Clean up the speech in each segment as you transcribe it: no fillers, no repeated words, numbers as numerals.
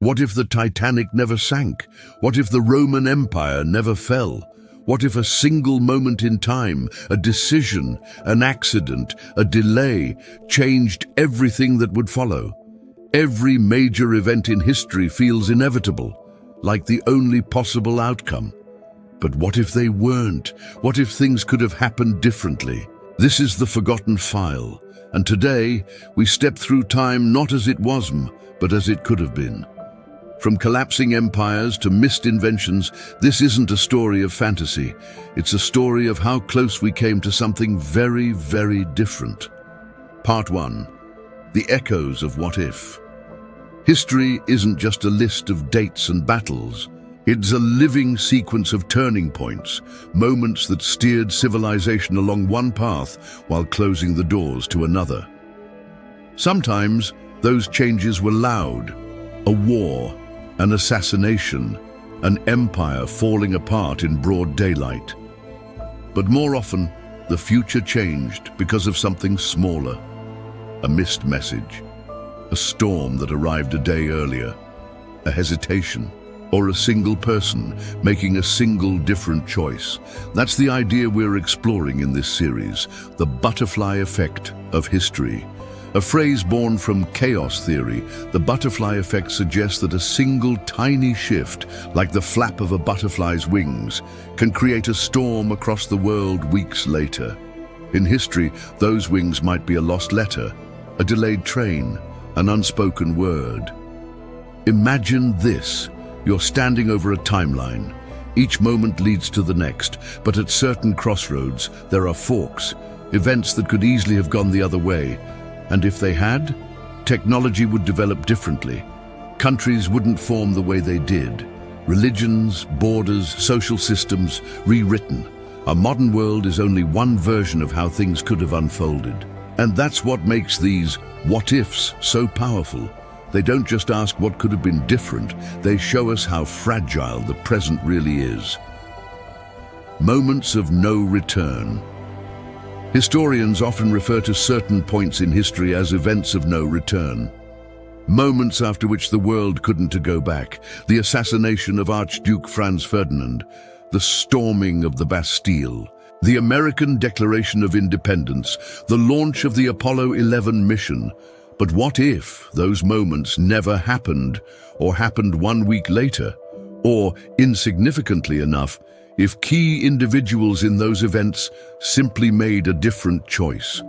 What if the Titanic never sank? What if the Roman Empire never fell? What if a single moment in time, a decision, an accident, a delay, changed everything that would follow? Every major event in history feels inevitable, like the only possible outcome. But what if they weren't? What if things could have happened differently? This is the Forgotten File, and today we step through time not as it was, but as it could have been. From collapsing empires to missed inventions, this isn't a story of fantasy. It's a story of how close we came to something very, very different. Part 1. The Echoes of What If. History isn't just a list of dates and battles. It's a living sequence of turning points, moments that steered civilization along one path while closing the doors to another. Sometimes those changes were loud. A war, an assassination, an empire falling apart in broad daylight. But more often, the future changed because of something smaller. A missed message, a storm that arrived a day earlier, a hesitation, or a single person making a single different choice. That's the idea we're exploring in this series, the butterfly effect of history. A phrase born from chaos theory, the butterfly effect suggests that a single tiny shift, like the flap of a butterfly's wings, can create a storm across the world weeks later. In history, those wings might be a lost letter, a delayed train, an unspoken word. Imagine this. You're standing over a timeline. Each moment leads to the next, but at certain crossroads, there are forks, events that could easily have gone the other way. And if they had, technology would develop differently. Countries wouldn't form the way they did. Religions, borders, social systems, rewritten. Our modern world is only one version of how things could have unfolded. And that's what makes these what-ifs so powerful. They don't just ask what could have been different, they show us how fragile the present really is. Moments of no return. Historians often refer to certain points in history as events of no return. Moments after which the world couldn't go back. The assassination of Archduke Franz Ferdinand, the storming of the Bastille, the American Declaration of Independence, the launch of the Apollo 11 mission. But what if those moments never happened, or happened 1 week later? Or, insignificantly enough, if key individuals in those events simply made a different choice?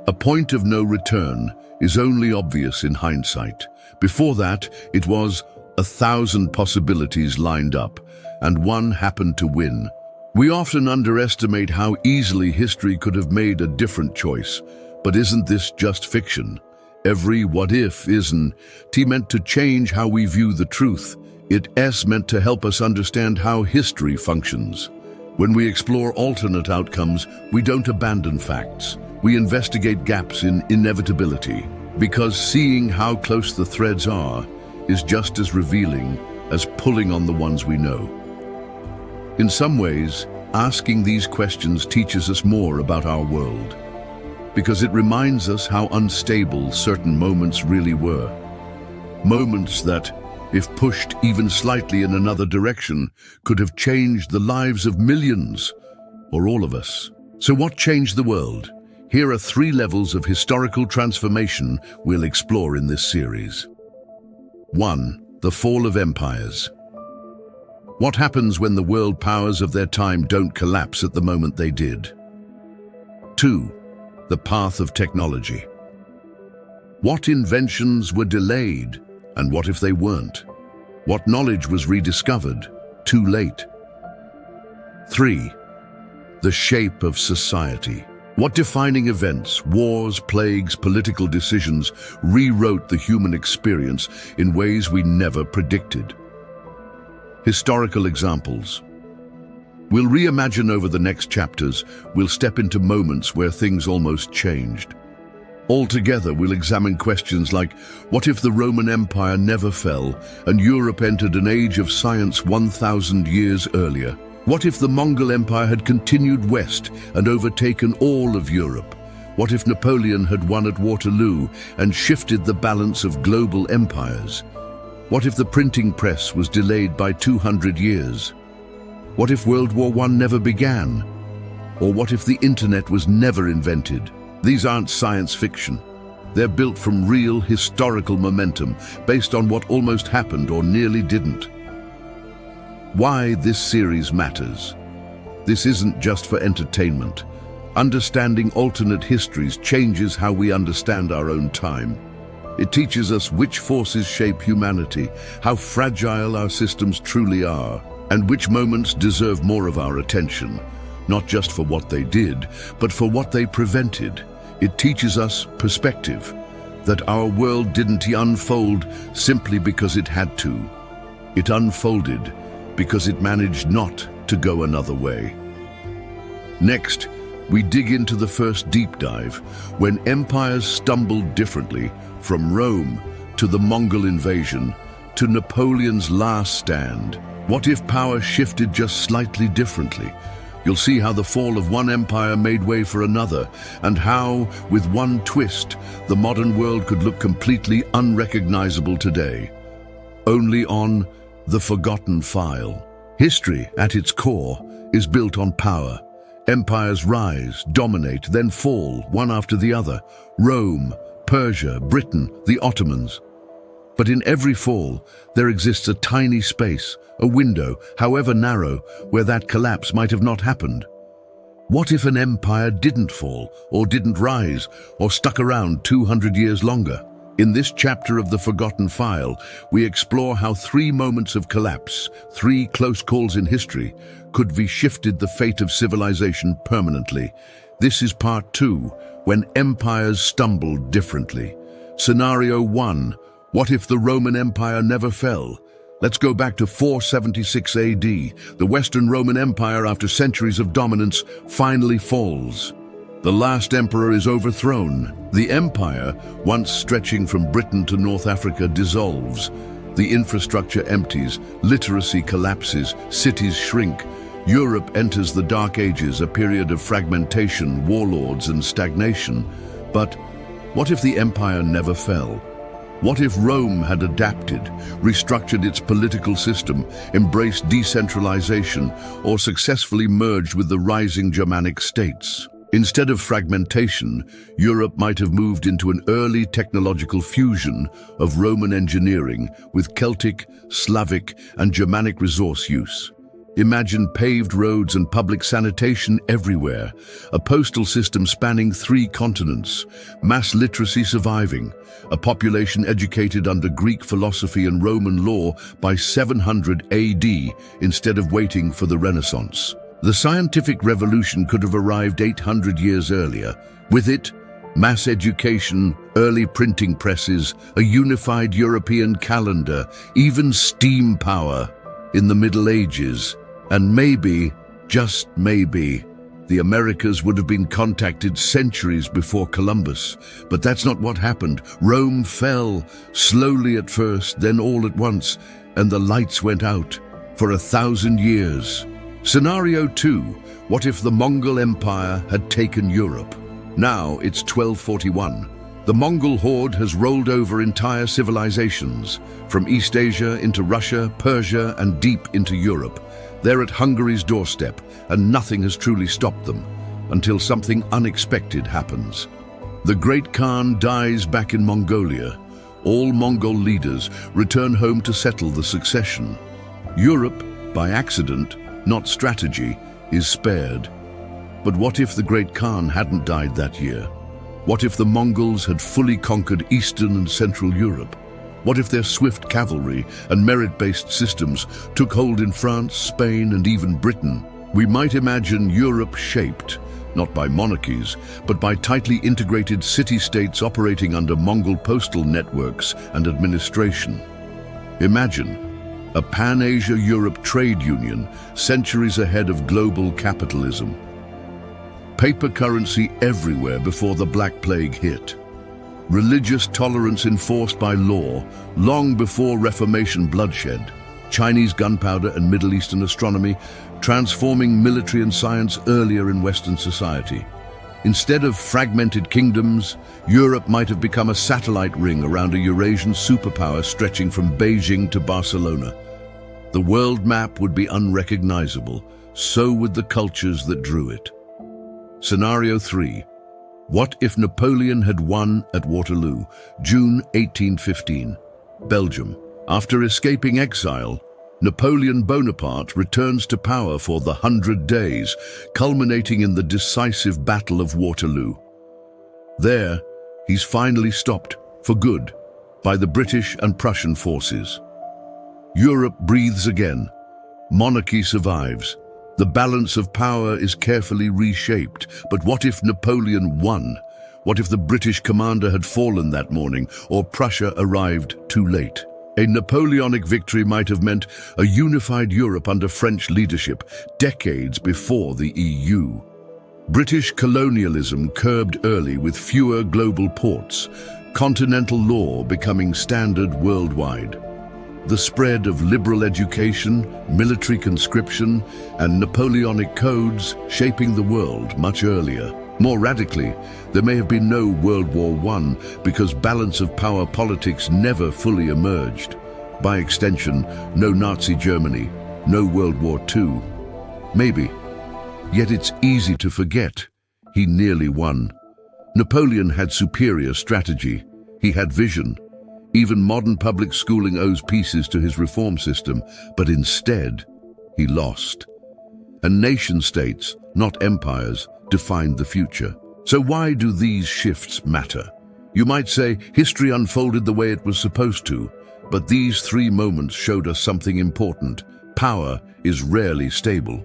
A point of no return is only obvious in hindsight. Before that, it was 1,000 possibilities lined up, and one happened to win. We often underestimate how easily history could have made a different choice. But isn't this just fiction? Every what if isn't meant to change how we view the truth. It's meant to help us understand how history functions. When we explore alternate outcomes, we don't abandon facts. We investigate gaps in inevitability, because seeing how close the threads are is just as revealing as pulling on the ones we know. In some ways, asking these questions teaches us more about our world, because it reminds us how unstable certain moments really were. Moments that, if pushed even slightly in another direction, could have changed the lives of millions, or all of us. So what changed the world? Here are 3 levels of historical transformation we'll explore in this series. 1. The fall of empires. What happens when the world powers of their time don't collapse at the moment they did? 2. The path of technology. What inventions were delayed, and what if they weren't? What knowledge was rediscovered too late? 3. The shape of society. What defining events, wars, plagues, political decisions rewrote the human experience in ways we never predicted? Historical examples. We'll reimagine over the next chapters. We'll step into moments where things almost changed. Altogether, we'll examine questions like, what if the Roman Empire never fell and Europe entered an age of science 1,000 years earlier? What if the Mongol Empire had continued west and overtaken all of Europe? What if Napoleon had won at Waterloo and shifted the balance of global empires? What if the printing press was delayed by 200 years? What if World War I never began? Or what if the internet was never invented? These aren't science fiction. They're built from real historical momentum, based on what almost happened or nearly didn't. Why this series matters. This isn't just for entertainment. Understanding alternate histories changes how we understand our own time. It teaches us which forces shape humanity, how fragile our systems truly are, and which moments deserve more of our attention, not just for what they did, but for what they prevented. It teaches us perspective, that our world didn't unfold simply because it had to. It unfolded because it managed not to go another way. Next, we dig into the first deep dive, when empires stumbled differently, from Rome to the Mongol invasion to Napoleon's last stand. What if power shifted just slightly differently? You'll see how the fall of one empire made way for another, and how, with one twist, the modern world could look completely unrecognizable today. Only on The Forgotten File. History, at its core, is built on power. Empires rise, dominate, then fall, one after the other. Rome, Persia, Britain, the Ottomans. But in every fall, there exists a tiny space, a window, however narrow, where that collapse might have not happened. What if an empire didn't fall, or didn't rise, or stuck around 200 years longer? In this chapter of The Forgotten File, we explore how 3 moments of collapse, 3 close calls in history, could have shifted the fate of civilization permanently. This is part 2, when empires stumbled differently. Scenario 1, what if the Roman Empire never fell? Let's go back to 476 AD. The Western Roman Empire, after centuries of dominance, finally falls. The last emperor is overthrown. The empire, once stretching from Britain to North Africa, dissolves. The infrastructure empties, literacy collapses, cities shrink. Europe enters the Dark Ages, a period of fragmentation, warlords, and stagnation. But what if the empire never fell? What if Rome had adapted, restructured its political system, embraced decentralization, or successfully merged with the rising Germanic states? Instead of fragmentation, Europe might have moved into an early technological fusion of Roman engineering with Celtic, Slavic, and Germanic resource use. Imagine paved roads and public sanitation everywhere, a postal system spanning 3 continents, mass literacy surviving, a population educated under Greek philosophy and Roman law by 700 AD instead of waiting for the Renaissance. The scientific revolution could have arrived 800 years earlier. With it, mass education, early printing presses, a unified European calendar, even steam power in the Middle Ages. And maybe, just maybe, the Americas would have been contacted centuries before Columbus. But that's not what happened. Rome fell, slowly at first, then all at once, and the lights went out for 1,000 years. Scenario 2, what if the Mongol Empire had taken Europe? Now it's 1241. The Mongol horde has rolled over entire civilizations, from East Asia into Russia, Persia, and deep into Europe. They're at Hungary's doorstep, and nothing has truly stopped them, until something unexpected happens. The Great Khan dies back in Mongolia. All Mongol leaders return home to settle the succession. Europe, by accident, not strategy, is spared. But what if the Great Khan hadn't died that year? What if the Mongols had fully conquered Eastern and Central Europe? What if their swift cavalry and merit-based systems took hold in France, Spain, and even Britain? We might imagine Europe shaped, not by monarchies, but by tightly integrated city-states operating under Mongol postal networks and administration. Imagine a Pan-Asia-Europe trade union centuries ahead of global capitalism. Paper currency everywhere before the Black Plague hit. Religious tolerance enforced by law long before Reformation bloodshed. Chinese gunpowder and Middle Eastern astronomy transforming military and science earlier in Western society. Instead of fragmented kingdoms, Europe might have become a satellite ring around a Eurasian superpower stretching from Beijing to Barcelona. The world map would be unrecognizable, so would the cultures that drew it. Scenario 3. What if Napoleon had won at Waterloo, June 1815, Belgium? After escaping exile, Napoleon Bonaparte returns to power for the 100 Days, culminating in the decisive Battle of Waterloo. There, he's finally stopped, for good, by the British and Prussian forces. Europe breathes again. Monarchy survives. The balance of power is carefully reshaped. But what if Napoleon won? What if the British commander had fallen that morning, or Prussia arrived too late? A Napoleonic victory might have meant a unified Europe under French leadership, decades before the EU. British colonialism curbed early with fewer global ports, continental law becoming standard worldwide. The spread of liberal education, military conscription, and Napoleonic codes shaping the world much earlier. More radically, there may have been no World War I because balance of power politics never fully emerged. By extension, no Nazi Germany, no World War II. Maybe. Yet it's easy to forget. He nearly won. Napoleon had superior strategy. He had vision. Even modern public schooling owes pieces to his reform system, but instead, he lost. And nation-states, not empires, defined the future. So why do these shifts matter? You might say history unfolded the way it was supposed to, but these 3 moments showed us something important. Power is rarely stable.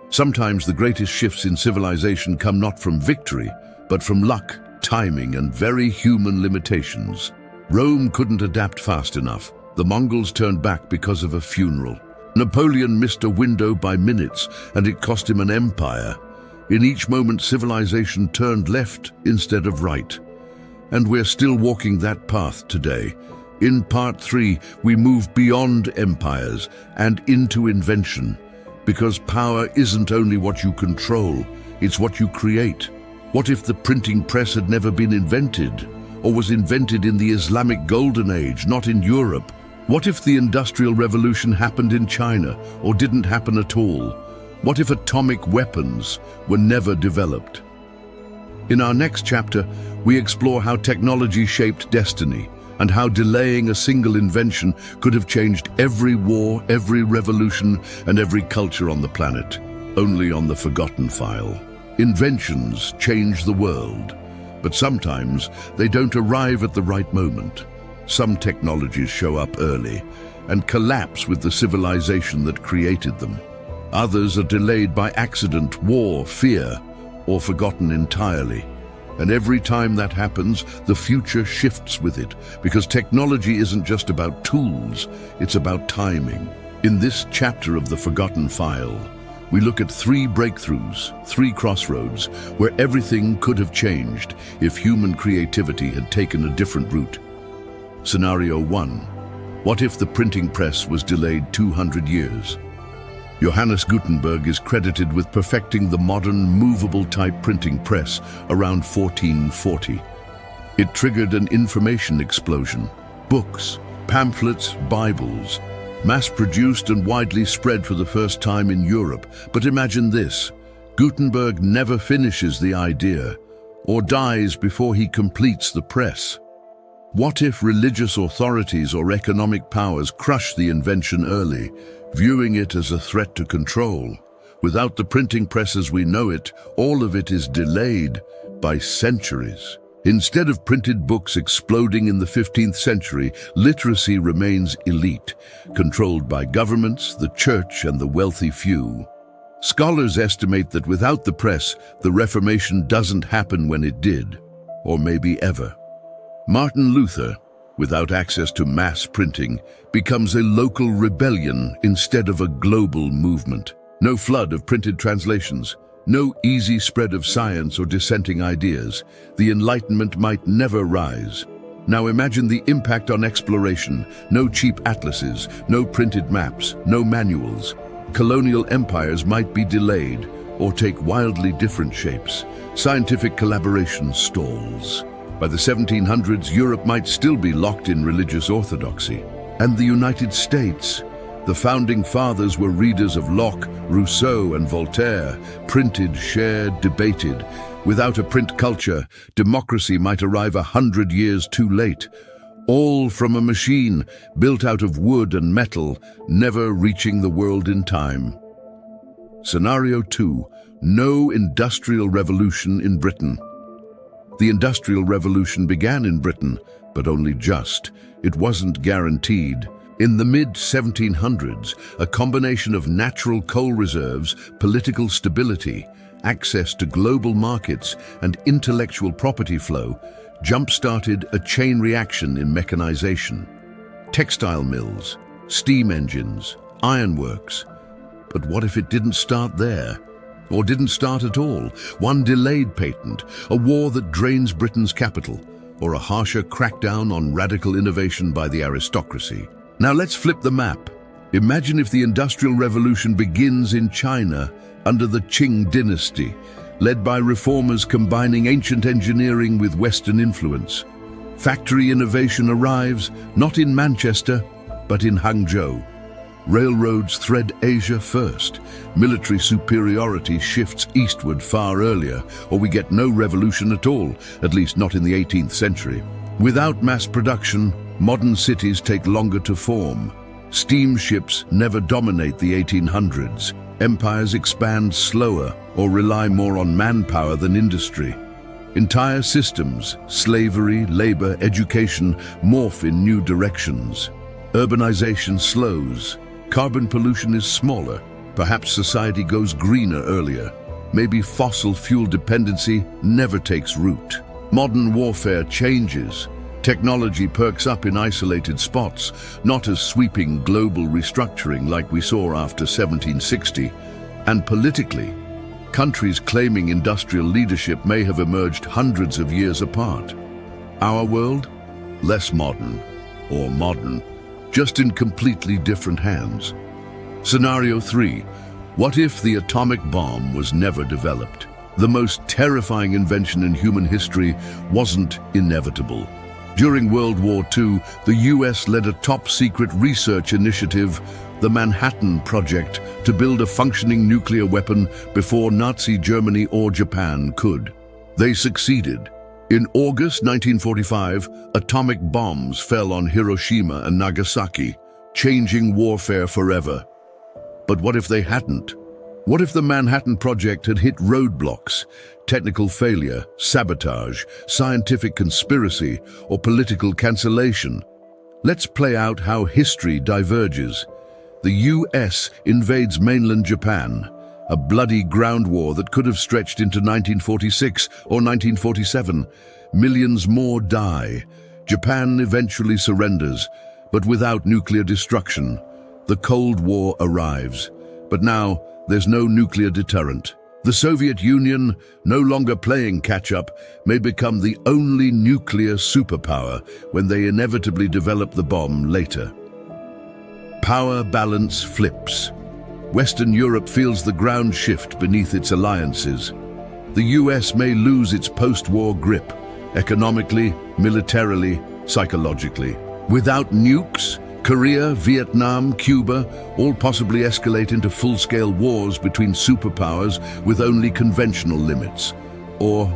Sometimes the greatest shifts in civilization come not from victory, but from luck, timing, and very human limitations. Rome couldn't adapt fast enough. The Mongols turned back because of a funeral. Napoleon missed a window by minutes, and it cost him an empire. In each moment, civilization turned left instead of right. And we're still walking that path today. In part 3, we move beyond empires and into invention. Because power isn't only what you control, it's what you create. What if the printing press had never been invented? Or was invented in the Islamic Golden Age, not in Europe? What if the Industrial Revolution happened in China, or didn't happen at all? What if atomic weapons were never developed? In our next chapter, we explore how technology shaped destiny, and how delaying a single invention could have changed every war, every revolution, and every culture on the planet, only on the forgotten file. Inventions change the world, but sometimes they don't arrive at the right moment. Some technologies show up early and collapse with the civilization that created them. Others are delayed by accident, war, fear, or forgotten entirely. And every time that happens, the future shifts with it, because technology isn't just about tools, it's about timing. In this chapter of The Forgotten File, we look at 3 breakthroughs, 3 crossroads, where everything could have changed if human creativity had taken a different route. Scenario 1. What if the printing press was delayed 200 years? Johannes Gutenberg is credited with perfecting the modern movable type printing press around 1440. It triggered an information explosion. Books, pamphlets, Bibles, mass-produced and widely spread for the first time in Europe. But imagine this: Gutenberg never finishes the idea, or dies before he completes the press. What if religious authorities or economic powers crush the invention early, viewing it as a threat to control? Without the printing press as we know it, all of it is delayed by centuries. Instead of printed books exploding in the 15th century, literacy remains elite, controlled by governments, the church, and the wealthy few. Scholars estimate that without the press, the Reformation doesn't happen when it did, or maybe ever. Martin Luther, without access to mass printing, becomes a local rebellion instead of a global movement. No flood of printed translations, no easy spread of science or dissenting ideas. The Enlightenment might never rise. Now imagine the impact on exploration. No cheap atlases, no printed maps, no manuals. Colonial empires might be delayed. or take wildly different shapes. Scientific collaboration stalls. By the 1700s, Europe might still be locked in religious orthodoxy. And the United States? The founding fathers were readers of Locke, Rousseau, and Voltaire, printed, shared, debated. Without a print culture, democracy might arrive 100 years too late. All from a machine built out of wood and metal, never reaching the world in time. Scenario 2. No industrial revolution in Britain. The Industrial Revolution began in Britain, but only just. It wasn't guaranteed. In the mid-1700s, a combination of natural coal reserves, political stability, access to global markets, and intellectual property flow jump-started a chain reaction in mechanization. Textile mills, steam engines, ironworks. But what if it didn't start there? Or didn't start at all? One delayed patent, a war that drains Britain's capital, or a harsher crackdown on radical innovation by the aristocracy. Now let's flip the map. Imagine if the Industrial Revolution begins in China under the Qing dynasty, led by reformers combining ancient engineering with Western influence. Factory innovation arrives not in Manchester, but in Hangzhou. Railroads thread Asia first. Military superiority shifts eastward far earlier, or we get no revolution at all, at least not in the 18th century. Without mass production, modern cities take longer to form. Steamships never dominate the 1800s. Empires expand slower or rely more on manpower than industry. Entire systems, slavery, labor, education, morph in new directions. Urbanization slows. Carbon pollution is smaller. Perhaps society goes greener earlier. Maybe fossil fuel dependency never takes root. Modern warfare changes. Technology perks up in isolated spots, not as sweeping global restructuring like we saw after 1760. And politically, countries claiming industrial leadership may have emerged hundreds of years apart. Our world? Less modern, or modern, just in completely different hands. Scenario 3. What if the atomic bomb was never developed? The most terrifying invention in human history wasn't inevitable. During World War II, the US led a top-secret research initiative, the Manhattan Project, to build a functioning nuclear weapon before Nazi Germany or Japan could. They succeeded. In August 1945, atomic bombs fell on Hiroshima and Nagasaki, changing warfare forever. But what if they hadn't? What if the Manhattan Project had hit roadblocks, technical failure, sabotage, scientific conspiracy, or political cancellation? Let's play out how history diverges. The US invades mainland Japan, a bloody ground war that could have stretched into 1946 or 1947. Millions more die. Japan eventually surrenders, but without nuclear destruction. The Cold War arrives, but now there's no nuclear deterrent. The Soviet Union, no longer playing catch-up, may become the only nuclear superpower when they inevitably develop the bomb later. Power balance flips. Western Europe feels the ground shift beneath its alliances. The US may lose its post-war grip, economically, militarily, psychologically. Without nukes, Korea, Vietnam, Cuba all possibly escalate into full-scale wars between superpowers with only conventional limits. Or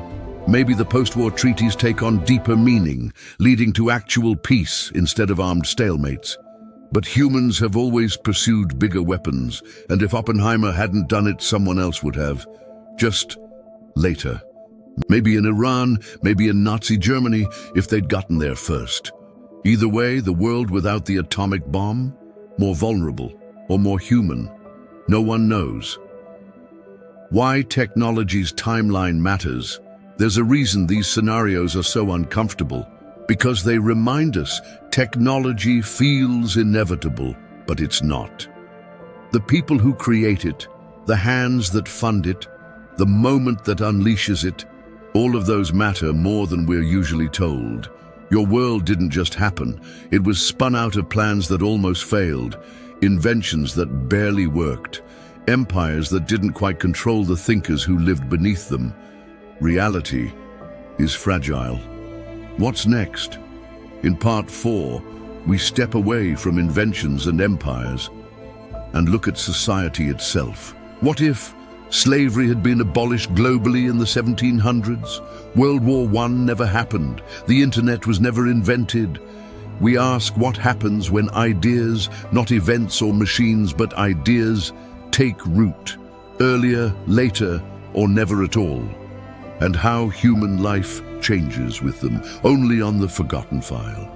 maybe the post-war treaties take on deeper meaning, leading to actual peace instead of armed stalemates. But humans have always pursued bigger weapons, and if Oppenheimer hadn't done it, someone else would have. Just later. Maybe in Iran, maybe in Nazi Germany, if they'd gotten there first. Either way, the world without the atomic bomb, more vulnerable or more human, no one knows. Why technology's timeline matters? There's a reason these scenarios are so uncomfortable. Because they remind us technology feels inevitable, but it's not. The people who create it, the hands that fund it, the moment that unleashes it, all of those matter more than we're usually told. Your world didn't just happen. It was spun out of plans that almost failed, inventions that barely worked, empires that didn't quite control the thinkers who lived beneath them. Reality is fragile. What's next? In part 4, we step away from inventions and empires and look at society itself. What if slavery had been abolished globally in the 1700s? World War I never happened. The internet was never invented. We ask what happens when ideas, not events or machines, but ideas, take root, earlier, later, or never at all, and how human life changes with them, only on the Forgotten File.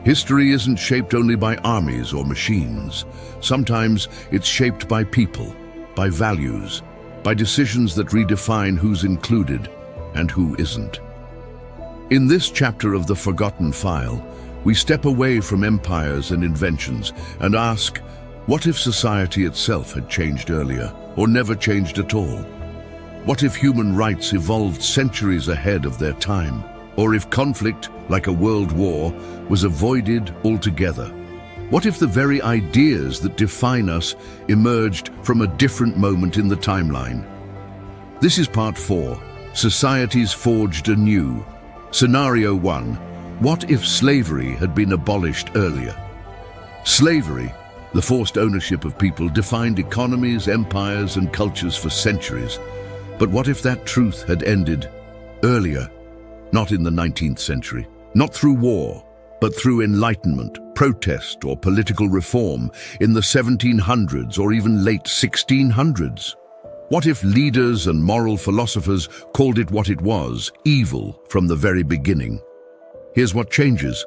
History isn't shaped only by armies or machines. Sometimes it's shaped by people, by values, by decisions that redefine who's included and who isn't. In this chapter of the Forgotten File, we step away from empires and inventions and ask, what if society itself had changed earlier, or never changed at all? What if human rights evolved centuries ahead of their time? Or if conflict, like a world war, was avoided altogether? What if the very ideas that define us emerged from a different moment in the timeline? This is part 4, Societies Forged Anew. Scenario 1, what if slavery had been abolished earlier? Slavery, the forced ownership of people, defined economies, empires, and cultures for centuries. But what if that truth had ended earlier? Not in the 19th century, not through war, but through enlightenment, protest, or political reform in the 1700s or even late 1600s. What if leaders and moral philosophers called it what it was, evil, from the very beginning? Here's what changes.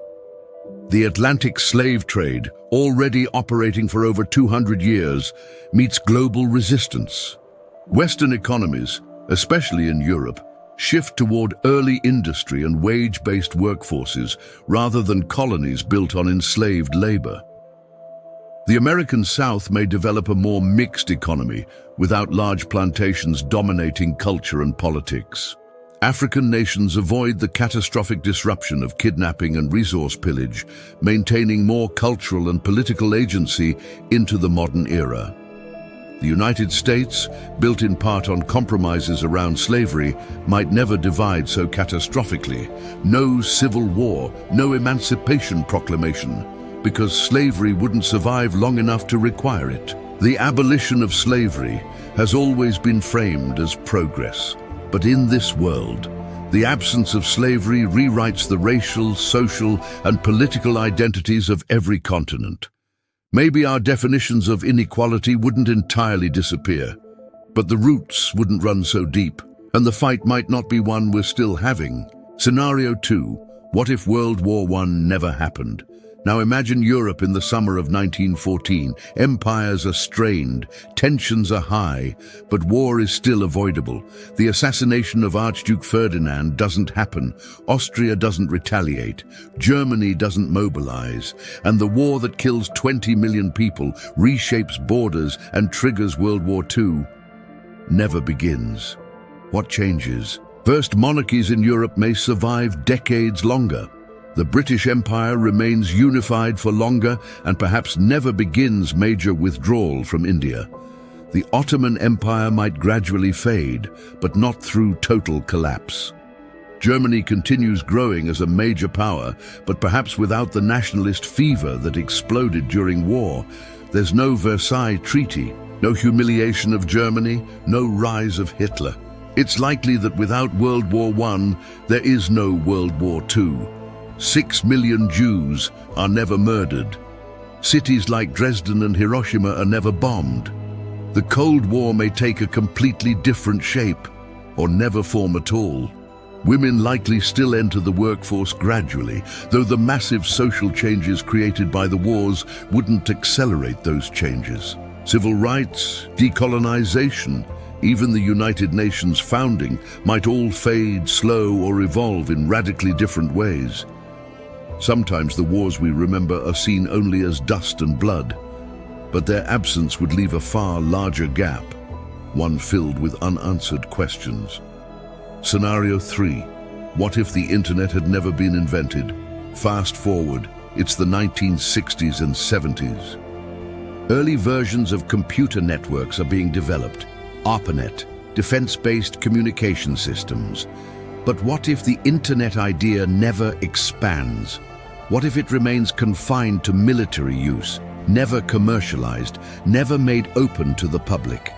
The Atlantic slave trade, already operating for over 200 years, meets global resistance. Western economies, especially in Europe, shift toward early industry and wage-based workforces rather than colonies built on enslaved labor. The American South may develop a more mixed economy without large plantations dominating culture and politics. African nations avoid the catastrophic disruption of kidnapping and resource pillage, maintaining more cultural and political agency into the modern era. The United States, built in part on compromises around slavery, might never divide so catastrophically. No civil war, no Emancipation Proclamation, because slavery wouldn't survive long enough to require it. The abolition of slavery has always been framed as progress. But in this world, the absence of slavery rewrites the racial, social, and political identities of every continent. Maybe our definitions of inequality wouldn't entirely disappear, but the roots wouldn't run so deep, and the fight might not be one we're still having. Scenario 2, what if World War I never happened? Now imagine Europe in the summer of 1914. Empires are strained, tensions are high, but war is still avoidable. The assassination of Archduke Ferdinand doesn't happen. Austria doesn't retaliate. Germany doesn't mobilize. And the war that kills 20 million people, reshapes borders, and triggers World War II never begins. What changes? First, monarchies in Europe may survive decades longer. The British Empire remains unified for longer and perhaps never begins major withdrawal from India. The Ottoman Empire might gradually fade, but not through total collapse. Germany continues growing as a major power, but perhaps without the nationalist fever that exploded during war. There's no Versailles Treaty, no humiliation of Germany, no rise of Hitler. It's likely that without World War I, there is no World War II. 6 million Jews are never murdered. Cities like Dresden and Hiroshima are never bombed. The Cold War may take a completely different shape, or never form at all. Women likely still enter the workforce gradually, though the massive social changes created by the wars wouldn't accelerate those changes. Civil rights, decolonization, even the United Nations founding might all fade, slow, or evolve in radically different ways. Sometimes the wars we remember are seen only as dust and blood, but their absence would leave a far larger gap, one filled with unanswered questions. Scenario 3. What if the internet had never been invented? Fast forward, it's the 1960s and 70s. Early versions of computer networks are being developed. ARPANET, defense-based communication systems. But what if the internet idea never expands? What if it remains confined to military use, never commercialized, never made open to the public?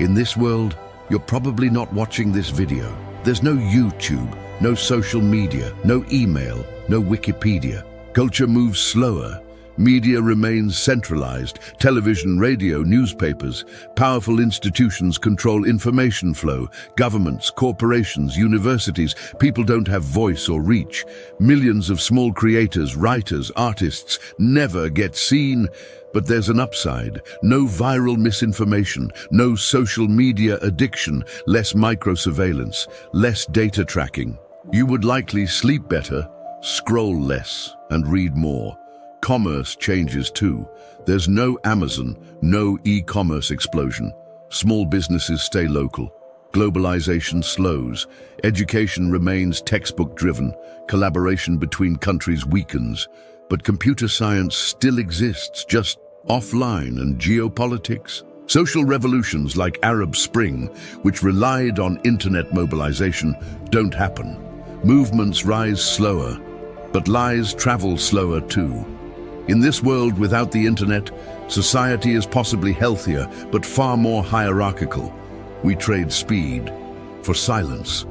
In this world, you're probably not watching this video. There's no YouTube, no social media, no email, no Wikipedia. Culture moves slower. Media remains centralized. Television, radio, newspapers. Powerful institutions control information flow. Governments, corporations, universities. People don't have voice or reach. Millions of small creators, writers, artists never get seen. But there's an upside. No viral misinformation, no social media addiction, less microsurveillance, less data tracking. You would likely sleep better, scroll less, and read more. Commerce changes too. There's no Amazon, no e-commerce explosion. Small businesses stay local. Globalization slows. Education remains textbook-driven. Collaboration between countries weakens. But computer science still exists, just offline. And geopolitics? Social revolutions like Arab Spring, which relied on internet mobilization, don't happen. Movements rise slower, but lies travel slower too. In this world without the internet, society is possibly healthier, but far more hierarchical. We trade speed for silence.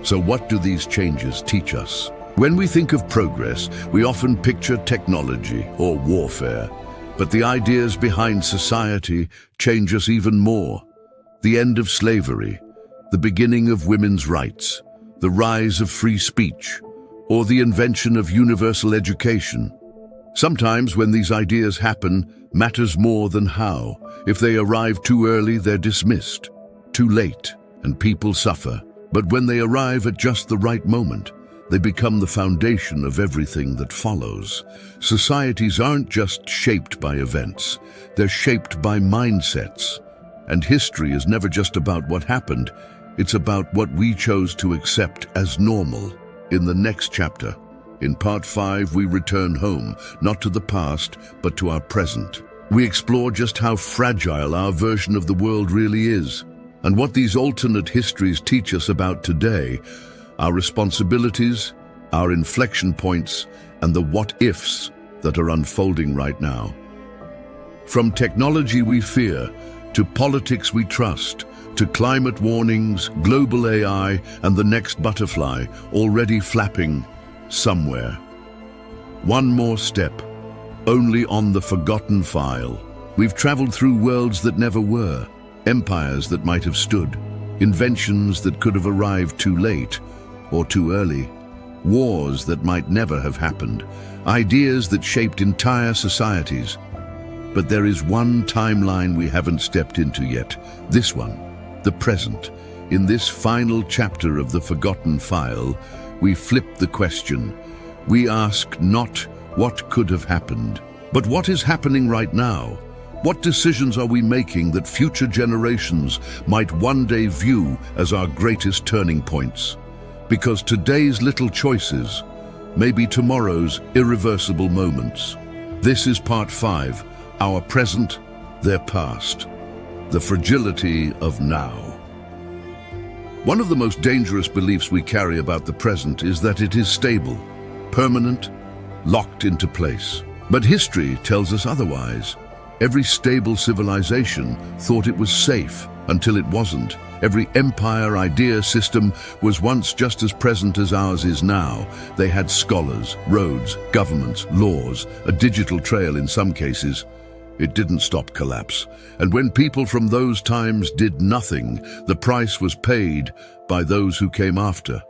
So what do these changes teach us? When we think of progress, we often picture technology or warfare. But the ideas behind society change us even more. The end of slavery, the beginning of women's rights, the rise of free speech, or the invention of universal education. Sometimes when these ideas happen, matters more than how. If they arrive too early, they're dismissed. Too late, and people suffer. But when they arrive at just the right moment, they become the foundation of everything that follows. Societies aren't just shaped by events, they're shaped by mindsets. And history is never just about what happened, it's about what we chose to accept as normal. In the next chapter, in part 5, we return home, not to the past, but to our present. We explore just how fragile our version of the world really is, and what these alternate histories teach us about today, our responsibilities, our inflection points, and the what-ifs that are unfolding right now. From technology we fear, to politics we trust, to climate warnings, global AI, and the next butterfly already flapping somewhere. One more step, only on the forgotten file. We've traveled through worlds that never were, empires that might have stood, inventions that could have arrived too late or too early, wars that might never have happened, ideas that shaped entire societies. But there is one timeline we haven't stepped into yet, this one, the present. In this final chapter of the forgotten file, we flip the question. We ask not what could have happened, but what is happening right now? What decisions are we making that future generations might one day view as our greatest turning points? Because today's little choices may be tomorrow's irreversible moments. This is part 5, our present, their past, the fragility of now. One of the most dangerous beliefs we carry about the present is that it is stable, permanent, locked into place. But history tells us otherwise. Every stable civilization thought it was safe until it wasn't. Every empire, idea, system was once just as present as ours is now. They had scholars, roads, governments, laws, a digital trail in some cases. It didn't stop collapse. And when people from those times did nothing, the price was paid by those who came after.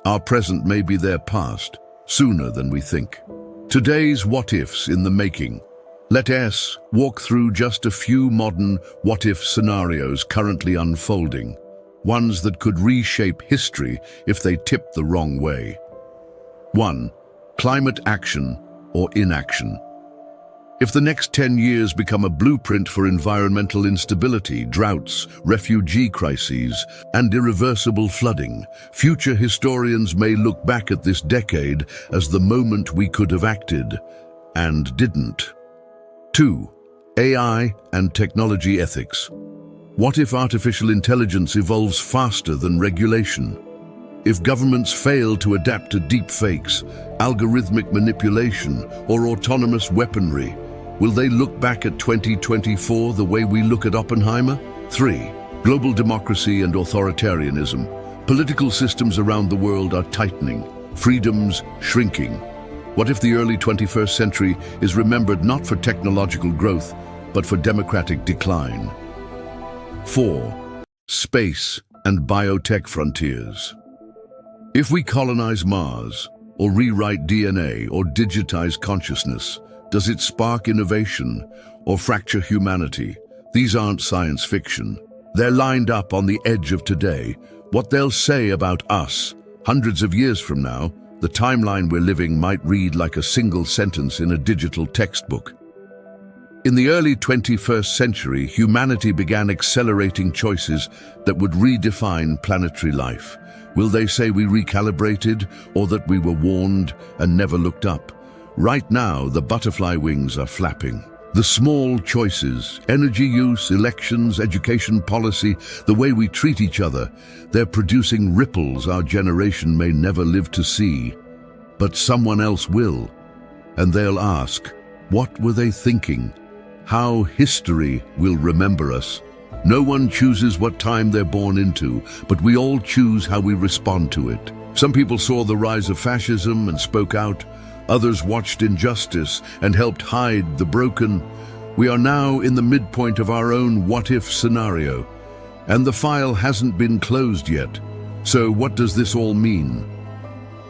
Our present may be their past, sooner than we think. Today's what-ifs in the making. Let us walk through just a few modern what-if scenarios currently unfolding, ones that could reshape history if they tipped the wrong way. 1. Climate action or inaction. If the next 10 years become a blueprint for environmental instability, droughts, refugee crises, and irreversible flooding, future historians may look back at this decade as the moment we could have acted and didn't. 2. AI and technology ethics. What if artificial intelligence evolves faster than regulation? If governments fail to adapt to deepfakes, algorithmic manipulation, or autonomous weaponry, will they look back at 2024 the way we look at Oppenheimer? 3. Global democracy and authoritarianism. Political systems around the world are tightening, freedoms shrinking. What if the early 21st century is remembered not for technological growth, but for democratic decline? 4. Space and biotech frontiers. If we colonize Mars, or rewrite DNA, or digitize consciousness, does it spark innovation or fracture humanity? These aren't science fiction. They're lined up on the edge of today. What they'll say about us, hundreds of years from now, the timeline we're living might read like a single sentence in a digital textbook. In the early 21st century, humanity began accelerating choices that would redefine planetary life. Will they say we recalibrated, or that we were warned and never looked up? Right now, the butterfly wings are flapping. The small choices, energy use, elections, education policy, the way we treat each other, they're producing ripples our generation may never live to see. But someone else will, and they'll ask, what were they thinking? How history will remember us. No one chooses what time they're born into, but we all choose how we respond to it. Some people saw the rise of fascism and spoke out. Others watched injustice and helped hide the broken. We are now in the midpoint of our own what-if scenario, and the file hasn't been closed yet. So what does this all mean?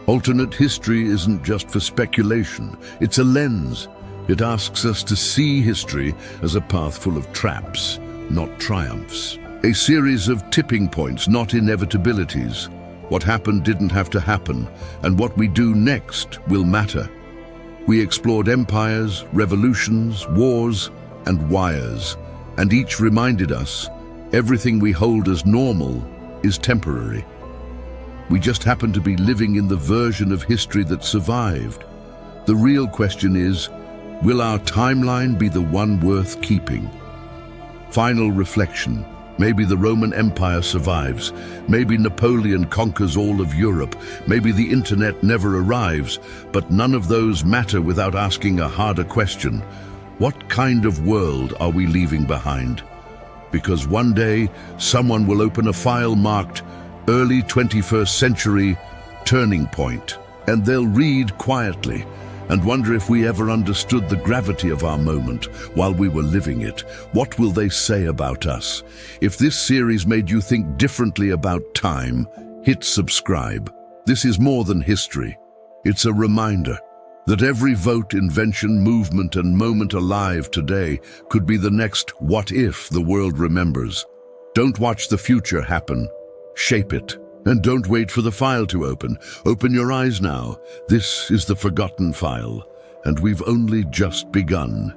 Alternate history isn't just for speculation, it's a lens. It asks us to see history as a path full of traps, not triumphs. A series of tipping points, not inevitabilities. What happened didn't have to happen, and what we do next will matter. We explored empires, revolutions, wars, and wires, and each reminded us everything we hold as normal is temporary. We just happen to be living in the version of history that survived. The real question is, will our timeline be the one worth keeping? Final reflection. Maybe the Roman Empire survives. Maybe Napoleon conquers all of Europe. Maybe the internet never arrives. But none of those matter without asking a harder question. What kind of world are we leaving behind? Because one day, someone will open a file marked Early 21st Century Turning Point. And they'll read quietly and wonder if we ever understood the gravity of our moment while we were living it. What will they say about us? If this series made you think differently about time, hit subscribe. This is more than history. It's a reminder that every vote, invention, movement, and moment alive today could be the next what if the world remembers. Don't watch the future happen. Shape it. And don't wait for the file to open. Open your eyes now. This is the forgotten file, and we've only just begun.